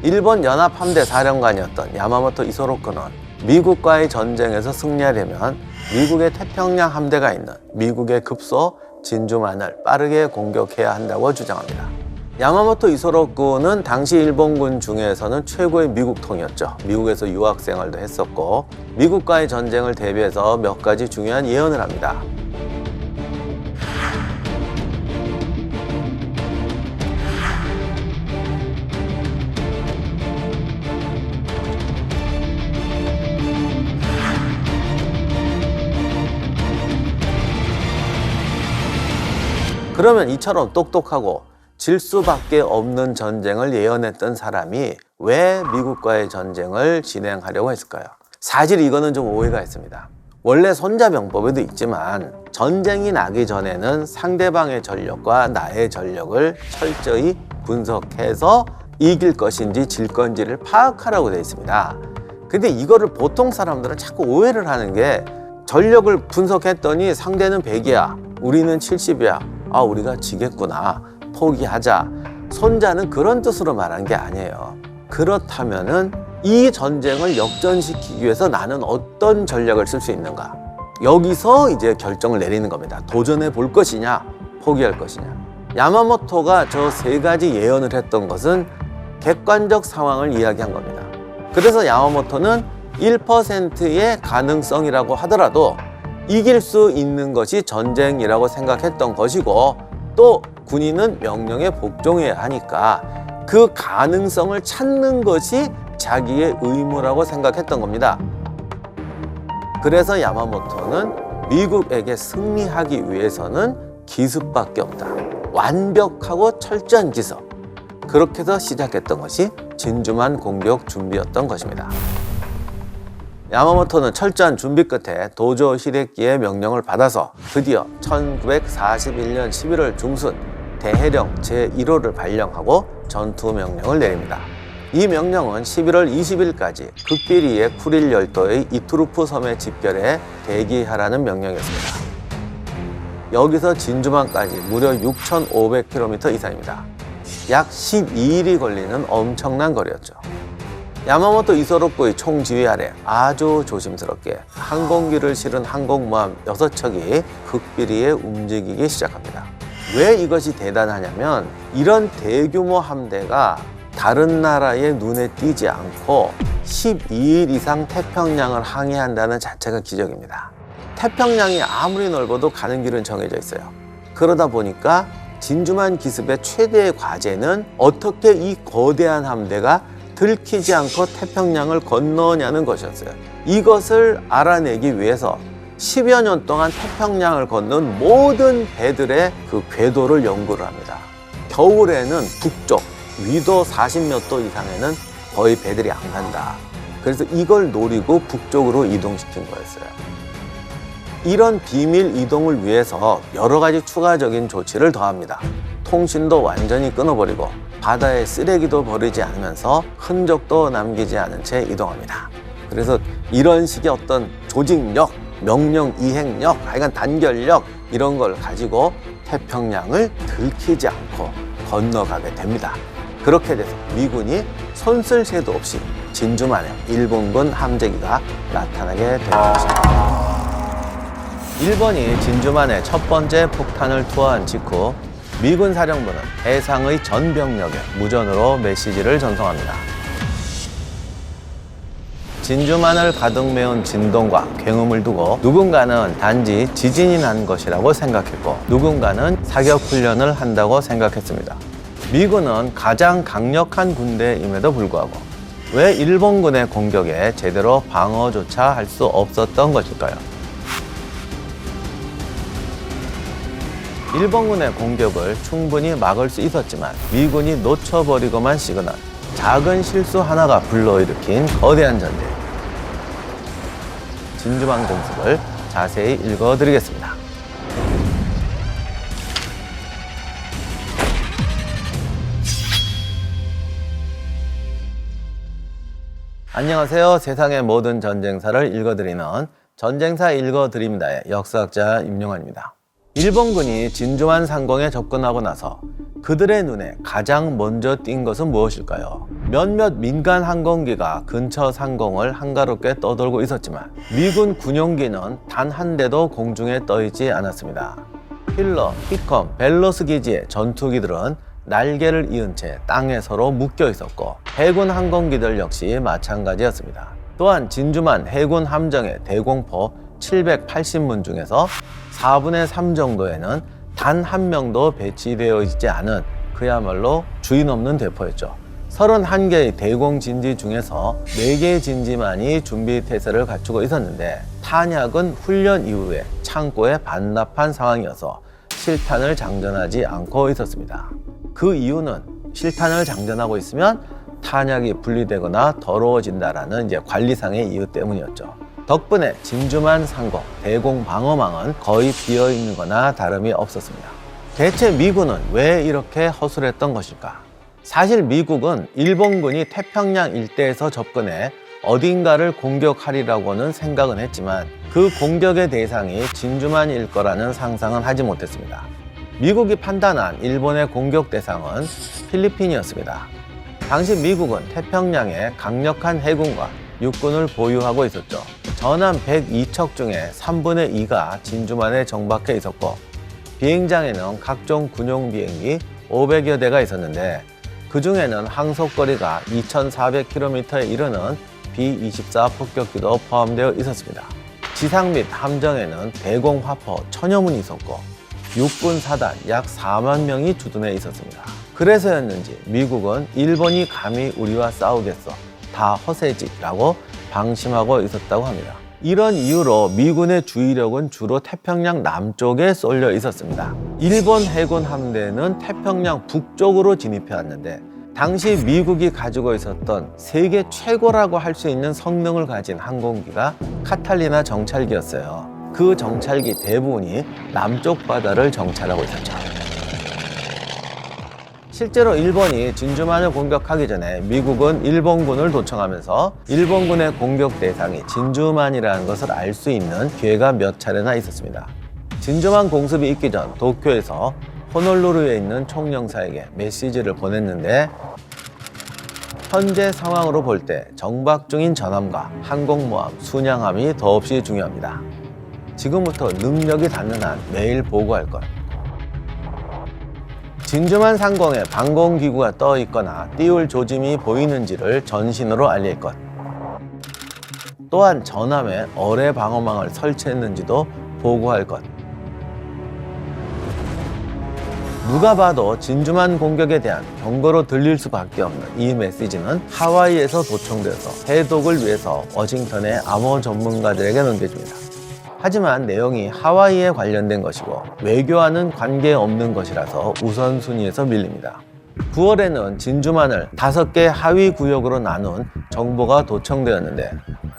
일본 연합함대 사령관이었던 야마모토 이소로쿠는 미국과의 전쟁에서 승리하려면 미국의 태평양 함대가 있는 미국의 급소 진주만을 빠르게 공격해야 한다고 주장합니다. 야마모토 이소로쿠는 당시 일본군 중에서는 최고의 미국통이었죠. 미국에서 유학 생활도 했었고 미국과의 전쟁을 대비해서 몇 가지 중요한 예언을 합니다. 그러면 이처럼 똑똑하고 질 수밖에 없는 전쟁을 예언했던 사람이 왜 미국과의 전쟁을 진행하려고 했을까요? 사실 이거는 좀 오해가 있습니다. 원래 손자병법에도 있지만 전쟁이 나기 전에는 상대방의 전력과 나의 전력을 철저히 분석해서 이길 것인지 질 건지를 파악하라고 되어 있습니다. 근데 이거를 보통 사람들은 자꾸 오해를 하는 게 전력을 분석했더니 상대는 100이야, 우리는 70이야. 아, 우리가 지겠구나. 포기하자. 손자는 그런 뜻으로 말한 게 아니에요. 그렇다면은 이 전쟁을 역전시키기 위해서 나는 어떤 전략을 쓸 수 있는가? 여기서 이제 결정을 내리는 겁니다. 도전해 볼 것이냐, 포기할 것이냐. 야마모토가 저 3가지 예언을 했던 것은 객관적 상황을 이야기한 겁니다. 그래서 야마모토는 1%의 가능성이라고 하더라도 이길 수 있는 것이 전쟁이라고 생각했던 것이고 또 군인은 명령에 복종해야 하니까 그 가능성을 찾는 것이 자기의 의무라고 생각했던 겁니다. 그래서 야마모토는 미국에게 승리하기 위해서는 기습밖에 없다. 완벽하고 철저한 기습. 그렇게 해서 시작했던 것이 진주만 공격 준비였던 것입니다. 야마모토는 철저한 준비 끝에 도조 히데키의 명령을 받아서 드디어 1941년 11월 중순 대해령 제1호를 발령하고 전투 명령을 내립니다. 이 명령은 11월 20일까지 극비리의 쿠릴 열도의 이투루프 섬에 집결해 대기하라는 명령이었습니다. 여기서 진주만까지 무려 6,500km 이상입니다. 약 12일이 걸리는 엄청난 거리였죠. 야마모토 이소로쿠의 총지휘 아래 아주 조심스럽게 항공기를 실은 항공모함 6척이 극비리에 움직이기 시작합니다. 왜 이것이 대단하냐면 이런 대규모 함대가 다른 나라의 눈에 띄지 않고 12일 이상 태평양을 항해한다는 자체가 기적입니다. 태평양이 아무리 넓어도 가는 길은 정해져 있어요. 그러다 보니까 진주만 기습의 최대의 과제는 어떻게 이 거대한 함대가 들키지 않고 태평양을 건너냐는 것이었어요. 이것을 알아내기 위해서 10여 년 동안 태평양을 건넌 모든 배들의 그 궤도를 연구를 합니다. 겨울에는 북쪽 위도 40몇 도 이상에는 거의 배들이 안 간다. 그래서 이걸 노리고 북쪽으로 이동시킨 거였어요. 이런 비밀 이동을 위해서 여러 가지 추가적인 조치를 더합니다. 통신도 완전히 끊어버리고 바다에 쓰레기도 버리지 않으면서 흔적도 남기지 않은 채 이동합니다. 그래서 이런 식의 어떤 조직력, 명령 이행력, 하여간 단결력 이런 걸 가지고 태평양을 들키지 않고 건너가게 됩니다. 그렇게 돼서 미군이 손쓸 새도 없이 진주만에 일본군 함재기가 나타나게 되는 것입니다. 일본이 진주만에 첫 번째 폭탄을 투하한 직후 미군 사령부는 해상의 전 병력에 무전으로 메시지를 전송합니다. 진주만을 가득 메운 진동과 굉음을 두고 누군가는 단지 지진이 난 것이라고 생각했고 누군가는 사격 훈련을 한다고 생각했습니다. 미군은 가장 강력한 군대임에도 불구하고 왜 일본군의 공격에 제대로 방어조차 할 수 없었던 것일까요? 일본군의 공격을 충분히 막을 수 있었지만 미군이 놓쳐버리고만 시거나 작은 실수 하나가 불러일으킨 거대한 전쟁. 진주만 공습을 자세히 읽어드리겠습니다. 안녕하세요. 세상의 모든 전쟁사를 읽어드리는 전쟁사 읽어드립니다의 역사학자 임용환입니다. 일본군이 진주만 상공에 접근하고 나서 그들의 눈에 가장 먼저 띈 것은 무엇일까요? 몇몇 민간 항공기가 근처 상공을 한가롭게 떠돌고 있었지만 미군 군용기는 단 한 대도 공중에 떠 있지 않았습니다. 힐러, 히컴, 벨로스 기지의 전투기들은 날개를 이은 채 땅에 서로 묶여 있었고 해군 항공기들 역시 마찬가지였습니다. 또한 진주만 해군 함정의 대공포 780문 중에서 4분의 3 정도에는 단 한 명도 배치되어 있지 않은 그야말로 주인 없는 대포였죠. 31개의 대공 진지 중에서 4개의 진지만이 준비 태세를 갖추고 있었는데 탄약은 훈련 이후에 창고에 반납한 상황이어서 실탄을 장전하지 않고 있었습니다. 그 이유는 실탄을 장전하고 있으면 탄약이 분리되거나 더러워진다라는 이제 관리상의 이유 때문이었죠. 덕분에 진주만 상공 대공 방어망은 거의 비어 있는 거나 다름이 없었습니다. 대체 미군은 왜 이렇게 허술했던 것일까? 사실 미국은 일본군이 태평양 일대에서 접근해 어딘가를 공격하리라고는 생각은 했지만 그 공격의 대상이 진주만일 거라는 상상은 하지 못했습니다. 미국이 판단한 일본의 공격 대상은 필리핀이었습니다. 당시 미국은 태평양에 강력한 해군과 육군을 보유하고 있었죠. 전함 102척 중에 3분의 2가 진주만에 정박해 있었고 비행장에는 각종 군용 비행기 500여 대가 있었는데 그 중에는 항속거리가 2,400km에 이르는 B-24 폭격기도 포함되어 있었습니다. 지상 및 함정에는 대공 화포 1000여 문이 있었고 육군 사단 약 4만 명이 주둔해 있었습니다. 그래서였는지 미국은 일본이 감히 우리와 싸우겠어, 다 허세지라고 방심하고 있었다고 합니다. 이런 이유로 미군의 주의력은 주로 태평양 남쪽에 쏠려 있었습니다. 일본 해군 함대는 태평양 북쪽으로 진입해 왔는데 당시 미국이 가지고 있었던 세계 최고라고 할 수 있는 성능을 가진 항공기가 카탈리나 정찰기였어요. 그 정찰기 대부분이 남쪽 바다를 정찰하고 있었죠. 실제로 일본이 진주만을 공격하기 전에 미국은 일본군을 도청하면서 일본군의 공격 대상이 진주만이라는 것을 알 수 있는 기회가 몇 차례나 있었습니다. 진주만 공습이 있기 전 도쿄에서 호놀루루에 있는 총영사에게 메시지를 보냈는데 현재 상황으로 볼 때 정박 중인 전함과 항공모함, 순양함이 더없이 중요합니다. 지금부터 능력이 닿는 한 매일 보고할 것. 진주만 상공에 방공기구가 떠 있거나 띄울 조짐이 보이는지를 전신으로 알릴 것. 또한 전함에 어뢰 방어망을 설치했는지도 보고할 것. 누가 봐도 진주만 공격에 대한 경고로 들릴 수밖에 없는 이 메시지는 하와이에서 도청되어서 해독을 위해서 워싱턴의 암호 전문가들에게 넘겨집니다. 하지만 내용이 하와이에 관련된 것이고 외교와는 관계없는 것이라서 우선순위에서 밀립니다. 9월에는 진주만을 5개 하위 구역으로 나눈 정보가 도청되었는데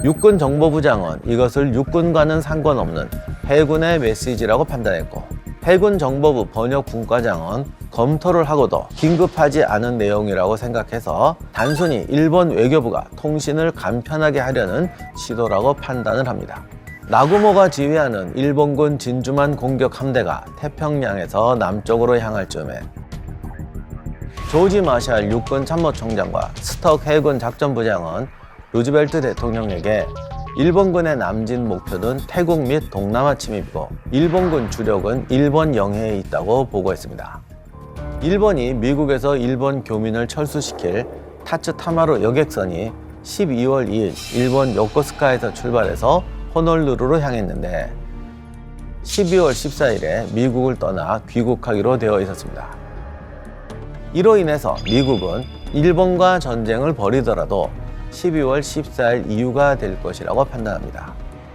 육군정보부장은 이것을 육군과는 상관없는 해군의 메시지라고 판단했고 해군정보부 번역분과장은 검토를 하고도 긴급하지 않은 내용이라고 생각해서 단순히 일본 외교부가 통신을 간편하게 하려는 시도라고 판단을 합니다. 나구모가 지휘하는 일본군 진주만 공격 함대가 태평양에서 남쪽으로 향할 즈음에 조지 마샬 육군 참모총장과 스턱 해군 작전부장은 루즈벨트 대통령에게 일본군의 남진 목표는 태국 및 동남아 침입이고 일본군 주력은 일본 영해에 있다고 보고했습니다. 일본이 미국에서 일본 교민을 철수시킬 타츠타마루 여객선이 12월 2일 일본 요코스카에서 출발해서 호놀루루로 향했는데 12월 14일에 미국을 떠나 귀국하기로 되어 있었습니다. 이로 인해서 미국은 일본과 전쟁을 벌이더라도 12월 14일 이후가 될 것이라고 판단합니다.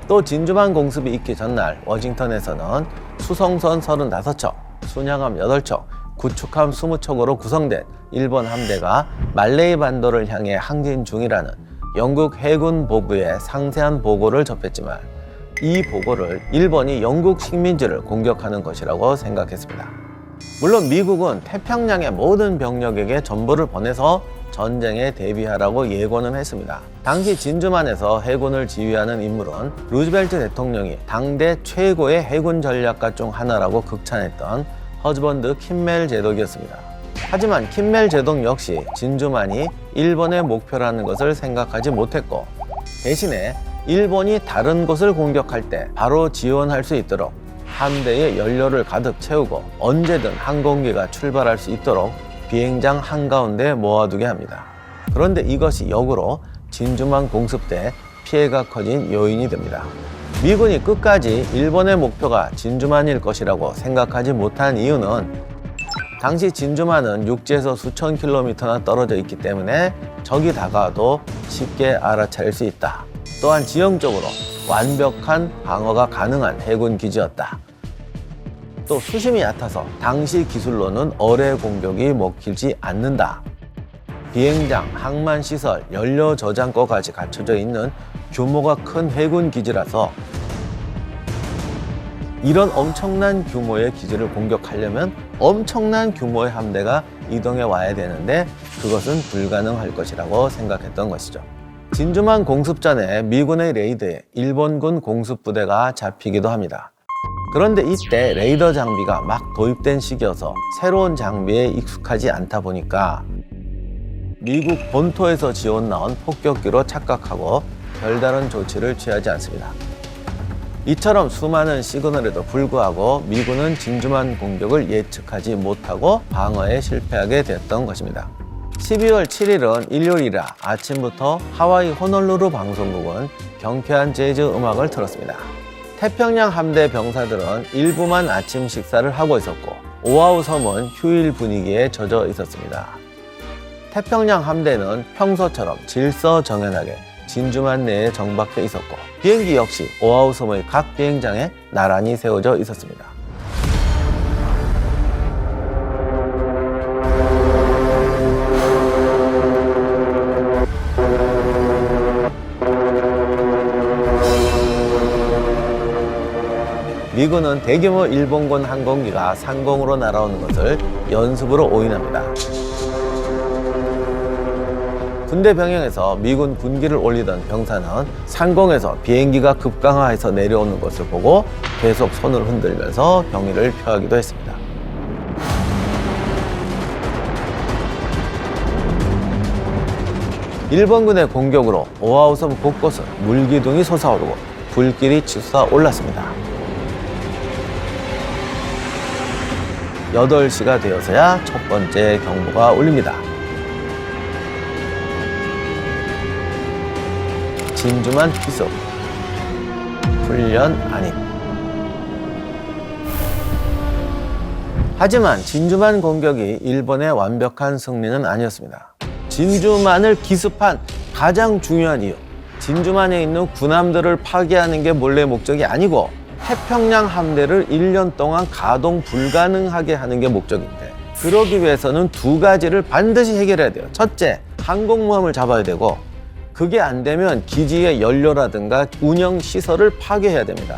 또 진주만 공습이 있기 전날 워싱턴에서는 수송선 35척, 순양함 8척, 구축함 20척으로 구성된 일본 함대가 말레이 반도를 향해 항진 중이라는 영국 해군 보부의 상세한 보고를 접했지만 이 보고를 일본이 영국 식민지를 공격하는 것이라고 생각했습니다. 물론 미국은 태평양의 모든 병력에게 전보를 보내서 전쟁에 대비하라고 예고는 했습니다. 당시 진주만에서 해군을 지휘하는 인물은 루즈벨트 대통령이 당대 최고의 해군 전략가 중 하나라고 극찬했던 허즈번드 킴멜 제독이었습니다. 하지만 킴멜 제독 역시 진주만이 일본의 목표라는 것을 생각하지 못했고 대신에 일본이 다른 곳을 공격할 때 바로 지원할 수 있도록 함대에 연료를 가득 채우고 언제든 항공기가 출발할 수 있도록 비행장 한가운데 모아두게 합니다. 그런데 이것이 역으로 진주만 공습 때 피해가 커진 요인이 됩니다. 미군이 끝까지 일본의 목표가 진주만일 것이라고 생각하지 못한 이유는 당시 진주만은 육지에서 수천 킬로미터나 떨어져 있기 때문에 적이 다가와도 쉽게 알아차릴 수 있다. 또한 지형적으로 완벽한 방어가 가능한 해군 기지였다. 또 수심이 얕아서 당시 기술로는 어뢰 공격이 먹히지 않는다. 비행장, 항만시설, 연료 저장고까지 갖춰져 있는 규모가 큰 해군 기지라서 이런 엄청난 규모의 기지를 공격하려면 엄청난 규모의 함대가 이동해 와야 되는데 그것은 불가능할 것이라고 생각했던 것이죠. 진주만 공습 전에 미군의 레이더에 일본군 공습부대가 잡히기도 합니다. 그런데 이때 레이더 장비가 막 도입된 시기여서 새로운 장비에 익숙하지 않다 보니까 미국 본토에서 지원 나온 폭격기로 착각하고 별다른 조치를 취하지 않습니다. 이처럼 수많은 시그널에도 불구하고 미군은 진주만 공격을 예측하지 못하고 방어에 실패하게 됐던 것입니다. 12월 7일은 일요일이라 아침부터 하와이 호놀루루 방송국은 경쾌한 재즈 음악을 틀었습니다. 태평양 함대 병사들은 일부만 아침 식사를 하고 있었고 오아후 섬은 휴일 분위기에 젖어 있었습니다. 태평양 함대는 평소처럼 질서정연하게 진주만 내에 정박해 있었고 비행기 역시 오아후 섬의 각 비행장에 나란히 세워져 있었습니다. 미군은 대규모 일본군 항공기가 상공으로 날아오는 것을 연습으로 오인합니다. 군대 병영에서 미군 군기를 올리던 병사는 상공에서 비행기가 급강하해서 내려오는 것을 보고 계속 손을 흔들면서 경의를 표하기도 했습니다. 일본군의 공격으로 오아후 섬 곳곳은 물기둥이 솟아오르고 불길이 치솟아 올랐습니다. 8시가 되어서야 첫 번째 경보가 울립니다. 진주만 피습, 훈련 아님. 하지만 진주만 공격이 일본의 완벽한 승리는 아니었습니다. 진주만을 기습한 가장 중요한 이유, 진주만에 있는 군함들을 파괴하는 게 본래 목적이 아니고 태평양 함대를 1년 동안 가동 불가능하게 하는 게 목적인데, 그러기 위해서는 두 가지를 반드시 해결해야 돼요. 첫째, 항공모함을 잡아야 되고, 그게 안 되면 기지의 연료라든가 운영 시설을 파괴해야 됩니다.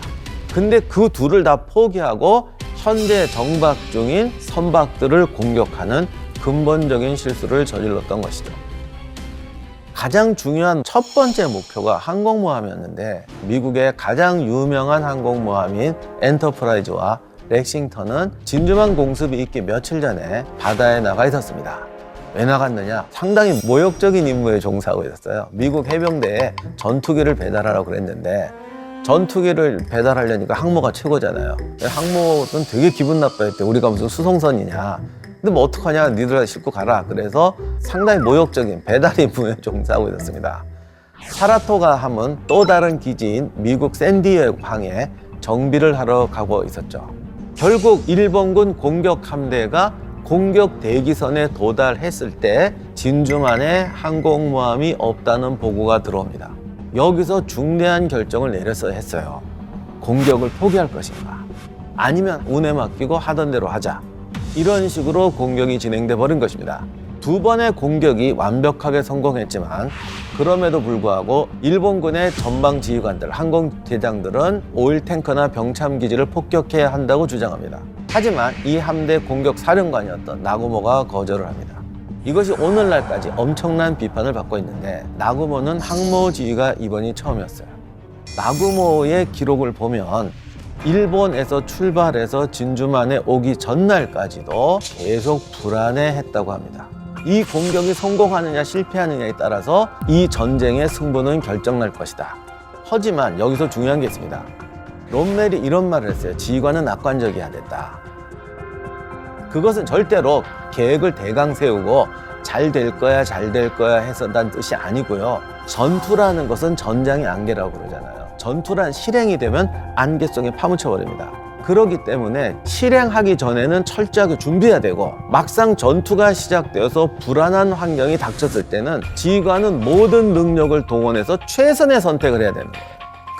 근데 그 둘을 다 포기하고 현재 정박 중인 선박들을 공격하는 근본적인 실수를 저질렀던 것이죠. 가장 중요한 첫 번째 목표가 항공모함이었는데, 미국의 가장 유명한 항공모함인 엔터프라이즈와 렉싱턴은 진주만 공습이 있기 며칠 전에 바다에 나가 있었습니다. 왜 나갔느냐? 상당히 모욕적인 임무에 종사하고 있었어요. 미국 해병대에 전투기를 배달하라고 그랬는데, 전투기를 배달하려니까 항모가 최고잖아요. 항모는 되게 기분 나빠했대. 우리가 무슨 수송선이냐. 근데 뭐 어떡하냐, 니들 싣고 가라. 그래서 상당히 모욕적인 배달 임무에 종사하고 있었습니다. 사라토가 함은 또 다른 기지인 미국 샌디에고 항에 정비를 하러 가고 있었죠. 결국 일본군 공격 함대가 공격 대기선에 도달했을 때 진주만에 항공모함이 없다는 보고가 들어옵니다. 여기서 중대한 결정을 내렸어야 했어요. 공격을 포기할 것인가, 아니면 운에 맡기고 하던 대로 하자. 이런 식으로 공격이 진행돼 버린 것입니다. 두 번의 공격이 완벽하게 성공했지만, 그럼에도 불구하고 일본군의 전방 지휘관들, 항공대장들은 오일탱커나 병참기지를 폭격해야 한다고 주장합니다. 하지만 이 함대 공격 사령관이었던 나구모가 거절을 합니다. 이것이 오늘날까지 엄청난 비판을 받고 있는데, 나구모는 항모 지휘가 이번이 처음이었어요. 나구모의 기록을 보면 일본에서 출발해서 진주만에 오기 전날까지도 계속 불안해했다고 합니다. 이 공격이 성공하느냐 실패하느냐에 따라서 이 전쟁의 승부는 결정날 것이다. 하지만 여기서 중요한 게 있습니다. 롬멜이 이런 말을 했어요. 지휘관은 낙관적이어야 된다. 그것은 절대로 계획을 대강 세우고 잘 될 거야 잘 될 거야 해서란 뜻이 아니고요. 전투라는 것은 전장의 안개라고 그러잖아요. 전투란 실행이 되면 안개 속에 파묻혀 버립니다. 그렇기 때문에 실행하기 전에는 철저하게 준비해야 되고, 막상 전투가 시작되어서 불안한 환경이 닥쳤을 때는 지휘관은 모든 능력을 동원해서 최선의 선택을 해야 되는 거예요.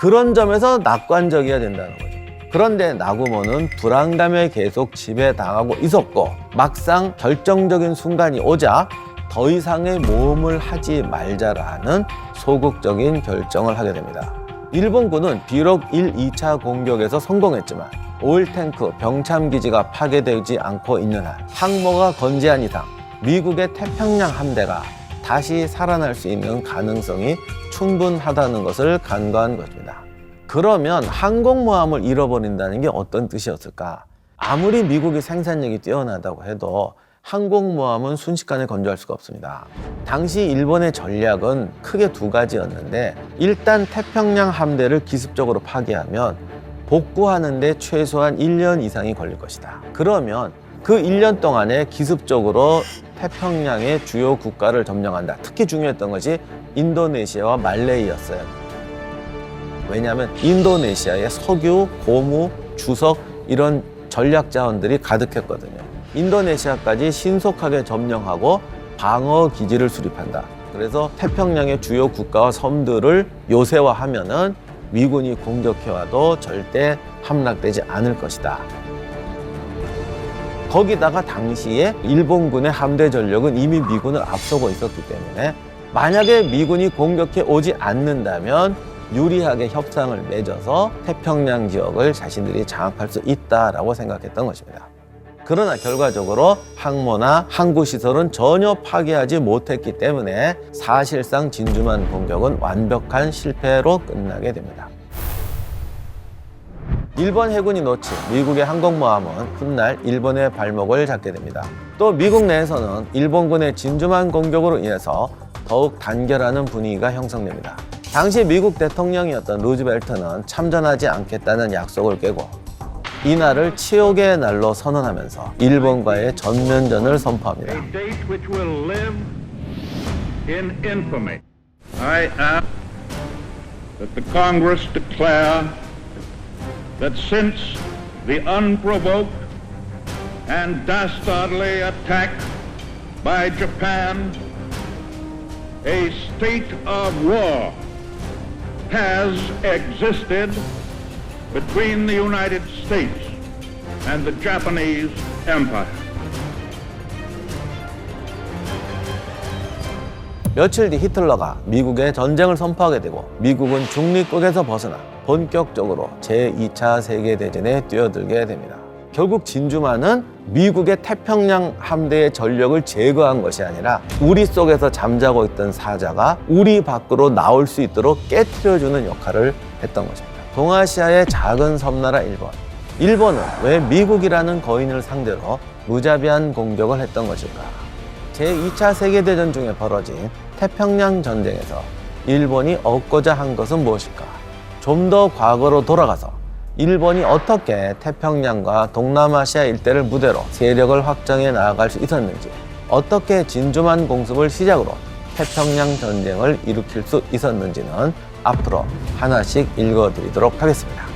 그런 점에서 낙관적이어야 된다는 거죠. 그런데 나구모는 불안감에 계속 지배당하고 있었고, 막상 결정적인 순간이 오자 더 이상의 모험을 하지 말자라는 소극적인 결정을 하게 됩니다. 일본군은 비록 1, 2차 공격에서 성공했지만 오일탱크, 병참기지가 파괴되지 않고 있는 한, 항모가 건재한 이상 미국의 태평양 함대가 다시 살아날 수 있는 가능성이 충분하다는 것을 간과한 것입니다. 그러면 항공모함을 잃어버린다는 게 어떤 뜻이었을까? 아무리 미국이 생산력이 뛰어나다고 해도 항공모함은 순식간에 건조할 수가 없습니다. 당시 일본의 전략은 크게 두 가지였는데, 일단 태평양 함대를 기습적으로 파괴하면 복구하는 데 최소한 1년 이상이 걸릴 것이다. 그러면 그 1년 동안에 기습적으로 태평양의 주요 국가를 점령한다. 특히 중요했던 것이 인도네시아와 말레이였어요. 왜냐하면 인도네시아에 석유, 고무, 주석 이런 전략 자원들이 가득했거든요. 인도네시아까지 신속하게 점령하고 방어 기지를 수립한다. 그래서 태평양의 주요 국가와 섬들을 요새화하면은 미군이 공격해와도 절대 함락되지 않을 것이다. 거기다가 당시에 일본군의 함대 전력은 이미 미군을 앞서고 있었기 때문에, 만약에 미군이 공격해 오지 않는다면 유리하게 협상을 맺어서 태평양 지역을 자신들이 장악할 수 있다라고 생각했던 것입니다. 그러나 결과적으로 항모나 항구시설은 전혀 파괴하지 못했기 때문에 사실상 진주만 공격은 완벽한 실패로 끝나게 됩니다. 일본 해군이 놓친 미국의 항공모함은 훗날 일본의 발목을 잡게 됩니다. 또 미국 내에서는 일본군의 진주만 공격으로 인해서 더욱 단결하는 분위기가 형성됩니다. 당시 미국 대통령이었던 루즈벨트는 참전하지 않겠다는 약속을 깨고 이날을 치욕의 날로 선언하면서 일본과의 전면전을 선포합니다. A date which will live in infamy. I ask that the Congress declare that since the unprovoked and dastardly attack by Japan, a state of war has existed between the United States and the Japanese Empire. 며칠 뒤 히틀러가 미국에 전쟁을 선포하게 되고 미국은 중립국에서 벗어나 본격적으로 제2차 세계대전에 뛰어들게 됩니다. 결국 진주만은 미국의 태평양 함대의 전력을 제거한 것이 아니라 우리 속에서 잠자고 있던 사자가 우리 밖으로 나올 수 있도록 깨트려주는 역할을 했던 것입니다. 동아시아의 작은 섬나라 일본. 일본은 왜 미국이라는 거인을 상대로 무자비한 공격을 했던 것일까? 제2차 세계대전 중에 벌어진 태평양 전쟁에서 일본이 얻고자 한 것은 무엇일까? 좀 더 과거로 돌아가서 일본이 어떻게 태평양과 동남아시아 일대를 무대로 세력을 확장해 나아갈 수 있었는지, 어떻게 진주만 공습을 시작으로 태평양 전쟁을 일으킬 수 있었는지는 앞으로 하나씩 읽어드리도록 하겠습니다.